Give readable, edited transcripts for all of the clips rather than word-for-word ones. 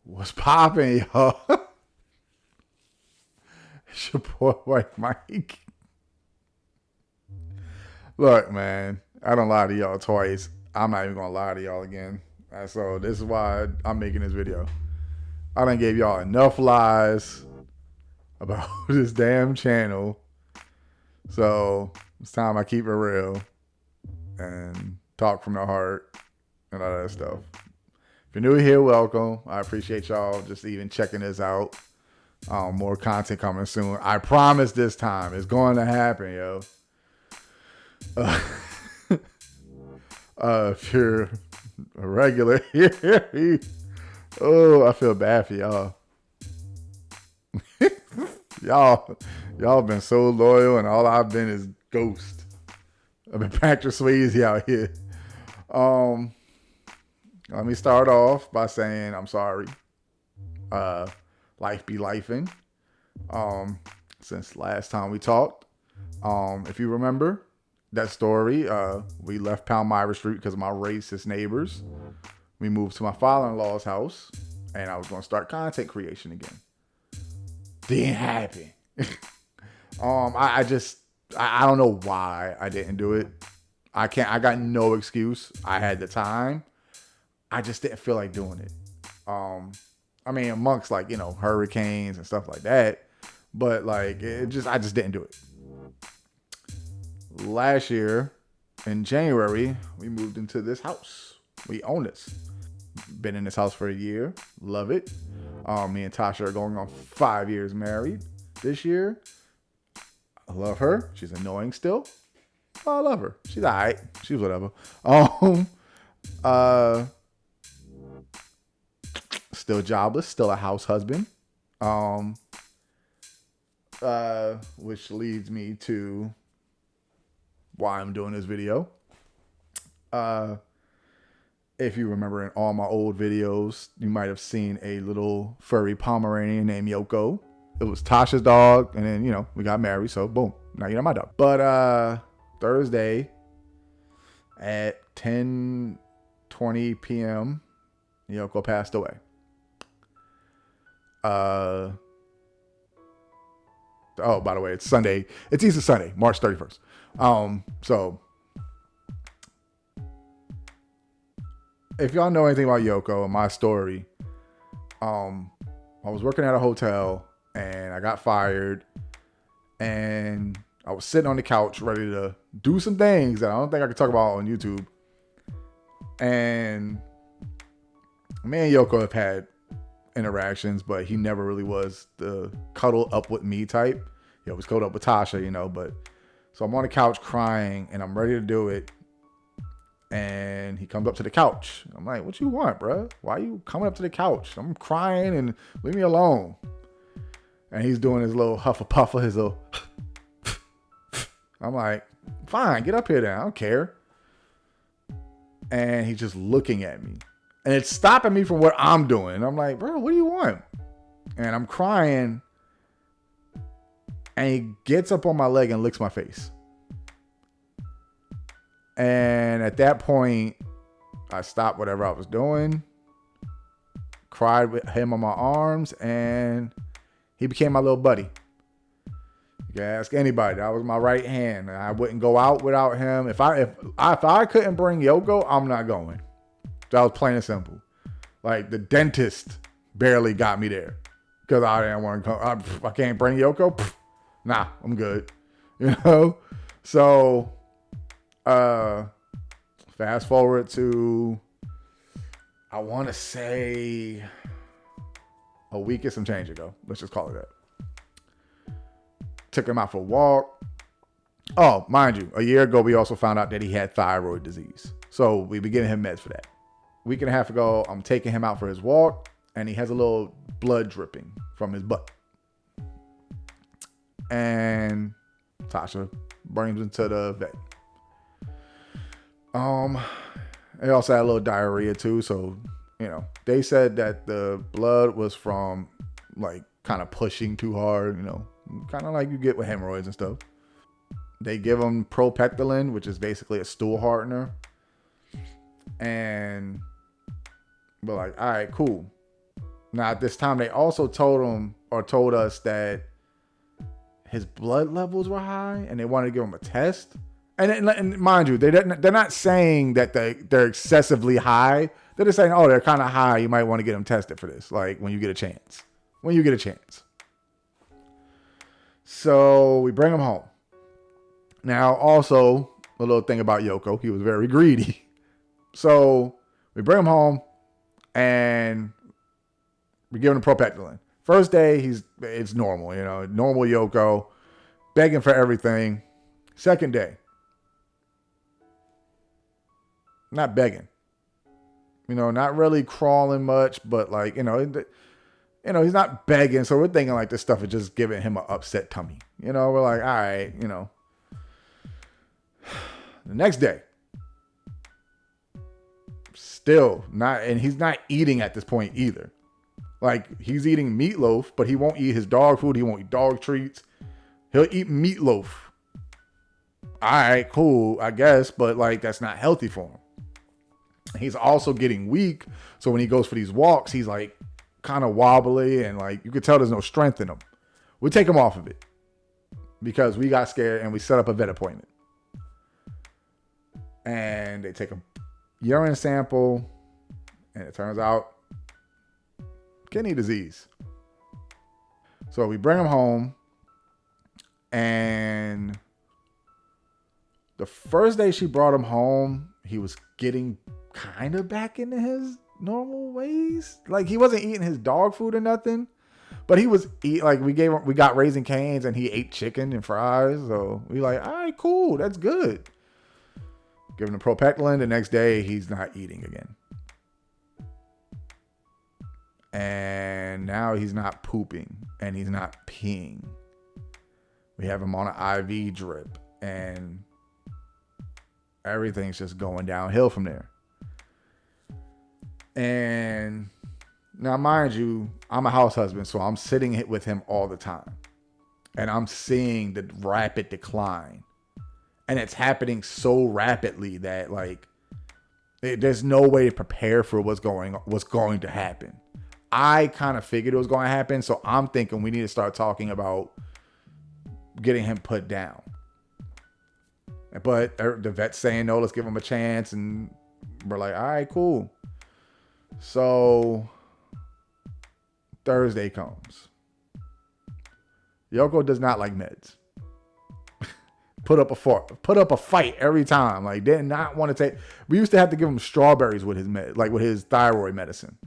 What's poppin', y'all? It's your boy WiteMic. Look, man, I don't lie to y'all twice. I'm not even gonna lie to y'all again. So this is why I'm making this video. I done gave y'all enough lies about this damn channel. So it's time I keep it real and talk from the heart and all that stuff. If you're new here, welcome. I appreciate y'all just even checking this out. More content coming soon. I promise this time it's going to happen, yo. If you're a regular here, oh, I feel bad for y'all. y'all been so loyal, and all I've been is ghost. I've been Patrick Swayze out here. Let me start off by saying I'm sorry. Life be lifing. Since last time we talked, if you remember that story, we left Palmyra Street because of my racist neighbors. We moved to my father-in-law's house, and I was going to start content creation again. Didn't happen. I don't know why I didn't do it. I got no excuse. I had the time. I just didn't feel like doing it. I mean, amongst hurricanes and stuff like that, but I just didn't do it. Last year in January, we moved into this house. We own this. Been in this house for a year. Love it. Me and Tasha are going on 5 years married this year. I love her. She's annoying still. I love her. She's all right. She's whatever. Still jobless. Still a house husband. Which leads me to why I'm doing this video. If you remember in all my old videos, you might have seen a little furry Pomeranian named Yoko. It was Tasha's dog, and then, we got married, so boom, now you're my dog. But Thursday at 10:20 p.m., Yoko passed away. Oh, by the way, it's Sunday. It's Easter Sunday, March 31st. So if y'all know anything about Yoko and my story, I was working at a hotel and I got fired, and I was sitting on the couch ready to do some things that I don't think I could talk about on YouTube. And me and Yoko have had interactions, but he never really was the cuddle up with me type. He always cuddled up with Tasha, but so I'm on the couch crying and I'm ready to do it. And he comes up to the couch. I'm like, what you want, bro? Why are you coming up to the couch? I'm crying and leave me alone. And he's doing his little huffa-puffa, his little I'm like, fine, get up here then. I don't care. And he's just looking at me. And it's stopping me from what I'm doing. I'm like, bro, what do you want? And I'm crying. And he gets up on my leg and licks my face. And at that point, I stopped whatever I was doing, cried with him on my arms, and he became my little buddy. You can ask anybody. That was my right hand. And I wouldn't go out without him. If I couldn't bring Yoko, I'm not going. That was plain and simple. Like, the dentist barely got me there because I didn't want to come. I can't bring Yoko. Nah, I'm good. So, fast forward to, I want to say a week and some change ago. Let's just call it that. Took him out for a walk. Oh, mind you, a year ago, we also found out that he had thyroid disease. So we been giving him meds for that. A week and a half ago, I'm taking him out for his walk, and he has a little blood dripping from his butt. And Tasha brings him to the vet. He also had a little diarrhea too. So, they said that the blood was from kind of pushing too hard, kind of like you get with hemorrhoids and stuff. They give him propectolin, which is basically a stool hardener. And we're like, all right, cool. Now, at this time, they also told us that his blood levels were high and they wanted to give him a test. And mind you, they're not saying that they're excessively high. They're just saying, oh, they're kind of high. You might want to get them tested for this, like when you get a chance. When you get a chance. So we bring him home. Now, also, a little thing about Yoko, he was very greedy. So we bring him home and we give him propectolin. First day, it's normal, normal Yoko, begging for everything. Second day, not begging, not really crawling much, but like, he's not begging. So we're thinking like this stuff is just giving him an upset tummy. We're like, all right, The next day, still not, and he's not eating at this point either. Like, he's eating meatloaf, but he won't eat his dog food. He won't eat dog treats. He'll eat meatloaf. All right, cool, I guess, but like, that's not healthy for him. He's also getting weak. So when he goes for these walks, he's like kind of wobbly and like, you could tell there's no strength in him. We take him off of it because we got scared and we set up a vet appointment. And they take a urine sample and it turns out kidney disease. So we bring him home, and the first day she brought him home, he was getting kind of back into his normal ways. Like, he wasn't eating his dog food or nothing, but he was like, we got Raising Cane's and he ate chicken and fries. So we like, all right, cool, that's good. Giving him propectolin. The next day, he's not eating again. And now he's not pooping and he's not peeing. We have him on an IV drip and everything's just going downhill from there. And now, mind you, I'm a house husband, so I'm sitting with him all the time. And I'm seeing the rapid decline. And it's happening so rapidly that like there's no way to prepare for what's going to happen. I kind of figured it was going to happen, so I'm thinking we need to start talking about getting him put down. But the vet's saying, no, let's give him a chance. And we're like, all right, cool. So Thursday comes. Yoko does not like meds. Put up a fight every time. Like, did not want to take. We used to have to give him strawberries with his thyroid medicine.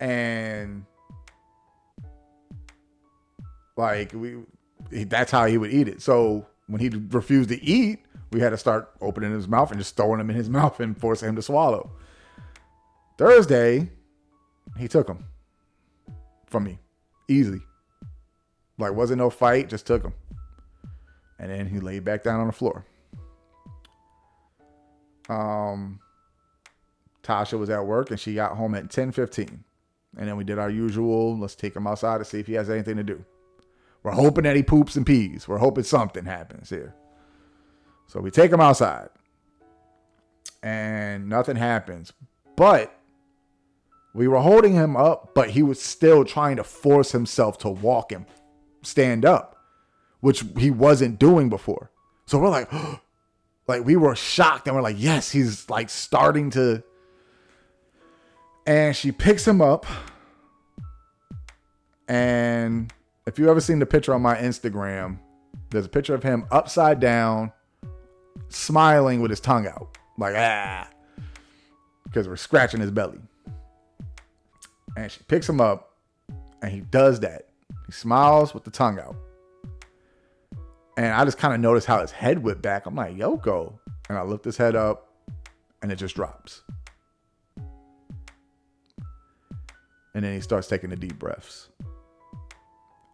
And like that's how he would eat it. So when he refused to eat, we had to start opening his mouth and just throwing him in his mouth and forcing him to swallow. Thursday, he took him from me easily. Like, wasn't no fight, just took him. And then he laid back down on the floor. Tasha was at work and she got home at 10:15. And then we did our usual, let's take him outside to see if he has anything to do. We're hoping that he poops and pees. We're hoping something happens here. So we take him outside. And nothing happens. But we were holding him up, but he was still trying to force himself to walk and stand up, which he wasn't doing before. So we're like, like we were shocked and we're like, yes, he's like starting to. And she picks him up. And if you've ever seen the picture on my Instagram, there's a picture of him upside down, smiling with his tongue out. Like, because we're scratching his belly. And she picks him up and he does that. He smiles with the tongue out. And I just kind of noticed how his head whipped back. I'm like, Yoko. And I lift his head up and it just drops. And then he starts taking the deep breaths.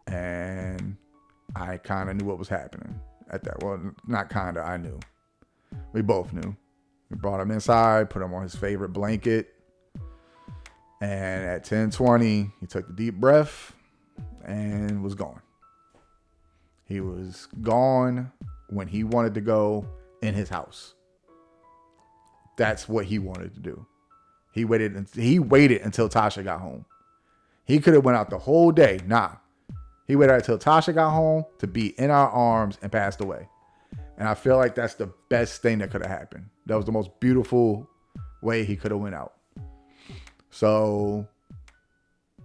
And I kind of knew what was happening at that. Well, not kind of, I knew. We both knew. We brought him inside, put him on his favorite blanket. And at 10:20, he took the deep breath and was gone. He was gone when he wanted to go in his house. That's what he wanted to do. He waited until Tasha got home. He could have went out the whole day. Nah. He waited until Tasha got home to be in our arms and passed away. And I feel like that's the best thing that could have happened. That was the most beautiful way he could have went out. So,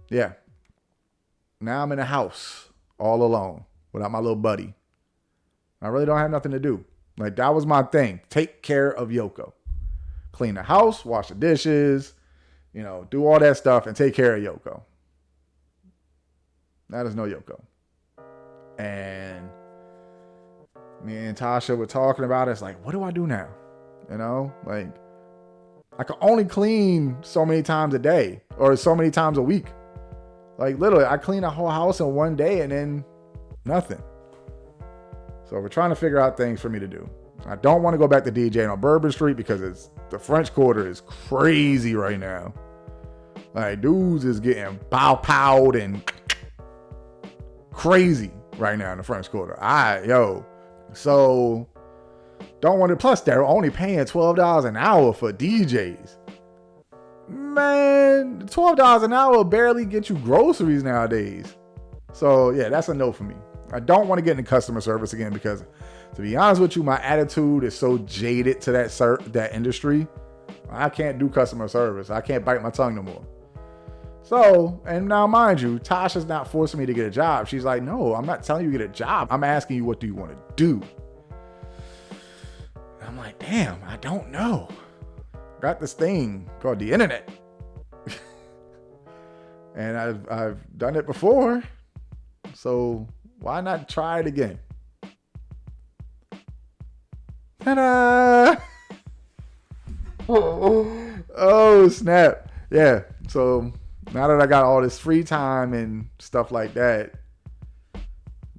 yeah. Now I'm in a house all alone without my little buddy. I really don't have nothing to do. Like, that was my thing. Take care of Yoko. Clean the house, wash the dishes, do all that stuff and take care of Yoko. That is no Yoko. And me and Tasha were talking about it. It's like, what do I do now? Like, I can only clean so many times a day or so many times a week. Like, literally, I clean a whole house in one day and then nothing. So we're trying to figure out things for me to do. I don't want to go back to DJing on Bourbon Street because the French Quarter is crazy right now. Like, dudes is getting pow-powed and crazy right now in the French Quarter. So don't want to. Plus, they're only paying $12 an hour for DJs. Man, $12 an hour barely get you groceries nowadays. So yeah, that's a no for me. I don't want to get into customer service again because, to be honest with you, my attitude is so jaded to that industry. I can't do customer service. I can't bite my tongue no more. So, and now mind you, Tasha's not forcing me to get a job. She's like, no, I'm not telling you to get a job. I'm asking you, what do you want to do? And I'm like, damn, I don't know. Got this thing called the internet. And I've done it before. So why not try it again? Ta-da! Oh, snap. Yeah. So now that I got all this free time and stuff like that,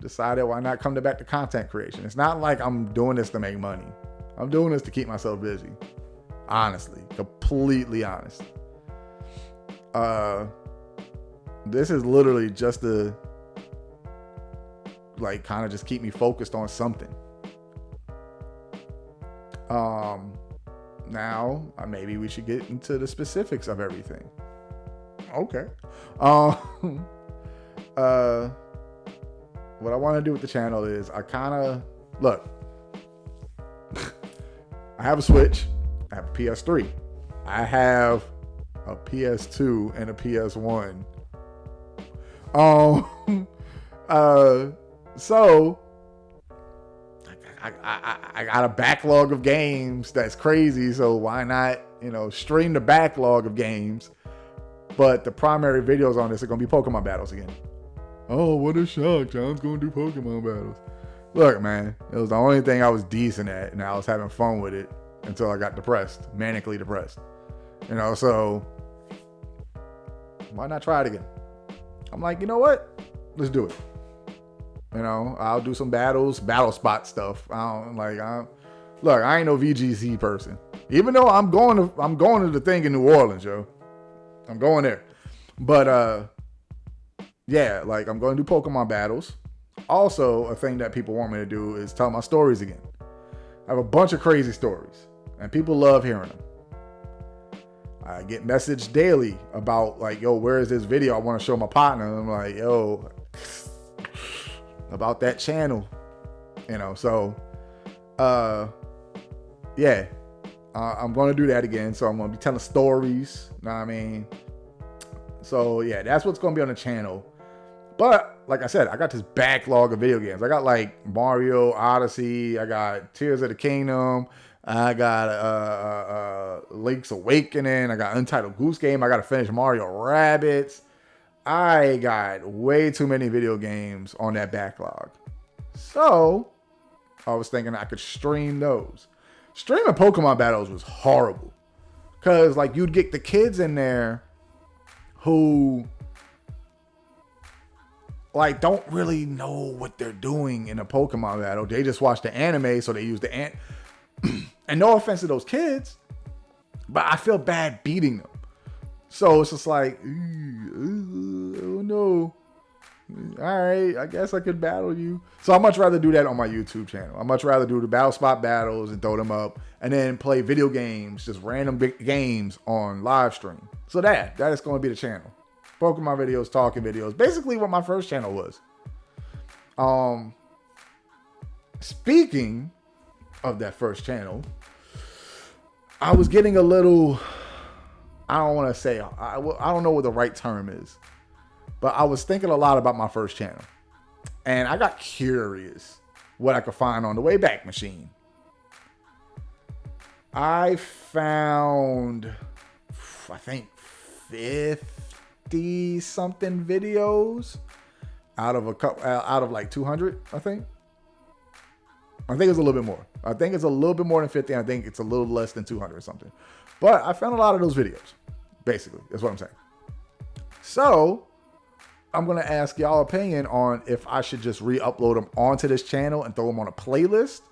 decided why not come back to content creation. It's not like I'm doing this to make money. I'm doing this to keep myself busy. Honestly, completely honest. This is literally just to kind of just keep me focused on something. Now maybe we should get into the specifics of everything. Okay. What I want to do with the channel is I have a Switch. I have a PS3. I have a PS2 and a PS1. So I got a backlog of games that's crazy. So why not, stream the backlog of games? But the primary videos on this are going to be Pokemon battles again. Oh, what a shock. John's going to do Pokemon battles. Look, man, it was the only thing I was decent at, and I was having fun with it until I got depressed, manically depressed. So why not try it again? I'm like, you know what? Let's do it. I'll do some battle spot stuff. I ain't no VGC person. Even though I'm going to the thing in New Orleans, yo. I'm going there. But yeah, I'm going to do Pokemon battles. Also, a thing that people want me to do is tell my stories again. I have a bunch of crazy stories, and people love hearing them. I get messaged daily about yo, where is this video? I want to show my partner. And I'm like, yo, about that channel, So, yeah, I'm going to do that again. So I'm going to be telling stories. Know what I mean? So yeah, that's what's going to be on the channel. But like I said, I got this backlog of video games. I got Mario Odyssey. I got Tears of the Kingdom. I got Link's Awakening. I got Untitled Goose Game. I got to finish Mario Rabbids. I got way too many video games on that backlog. So I was thinking I could stream those. Streaming Pokemon battles was horrible. Because you'd get the kids in there who don't really know what they're doing in a Pokemon battle. They just watch the anime, so they use the and no offense to those kids, but I feel bad beating them. So it's just oh no. All right, I guess I could battle you. So I'd much rather do that on my YouTube channel. I'd much rather do the battle spot battles and throw them up and then play video games, just random big games on live stream. So that is going to be the channel. Pokemon videos, talking videos. Basically what my first channel was. Speaking of that first channel, I was getting a little, I don't want to say, I don't know what the right term is, but I was thinking a lot about my first channel. And I got curious what I could find on the Wayback Machine. I found, I think, 50 something videos out of like 200, I think. I think it's a little bit more. I think it's a little bit more than 50. And I think it's a little less than 200 or something. But I found a lot of those videos, basically. That's what I'm saying. So I'm going to ask y'all opinion on if I should just re-upload them onto this channel and throw them on a playlist,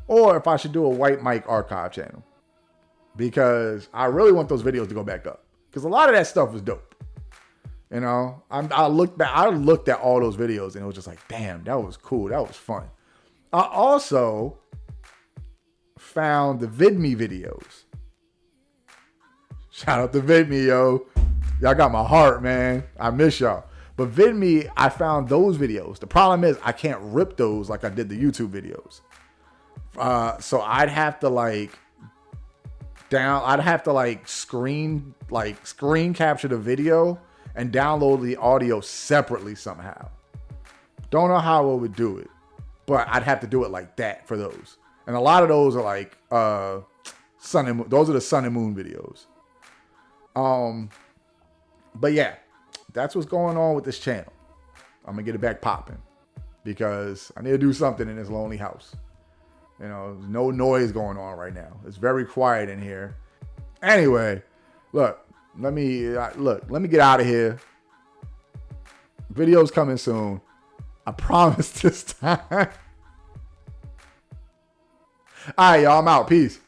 or if I should do a WiteMic archive channel, because I really want those videos to go back up, because a lot of that stuff was dope. You know, I looked at all those videos and it was just like, damn, that was cool. That was fun. I also found the VidMe videos. Shout out to VidMe, yo. Y'all got my heart, man. I miss y'all. But VidMe, I found those videos. The problem is I can't rip those like I did the YouTube videos. So I'd have to screen capture the video and download the audio separately somehow. Don't know how I would do it, but I'd have to do it like that for those. And a lot of those are like sun and moon. Those are the sun and moon videos. But yeah, that's what's going on with this channel. I'm gonna get it back popping because I need to do something in this lonely house. You know, there's no noise going on right now. It's very quiet in here. Anyway, let me get out of here. Video's coming soon. I promise this time. All right, y'all, I'm out. Peace.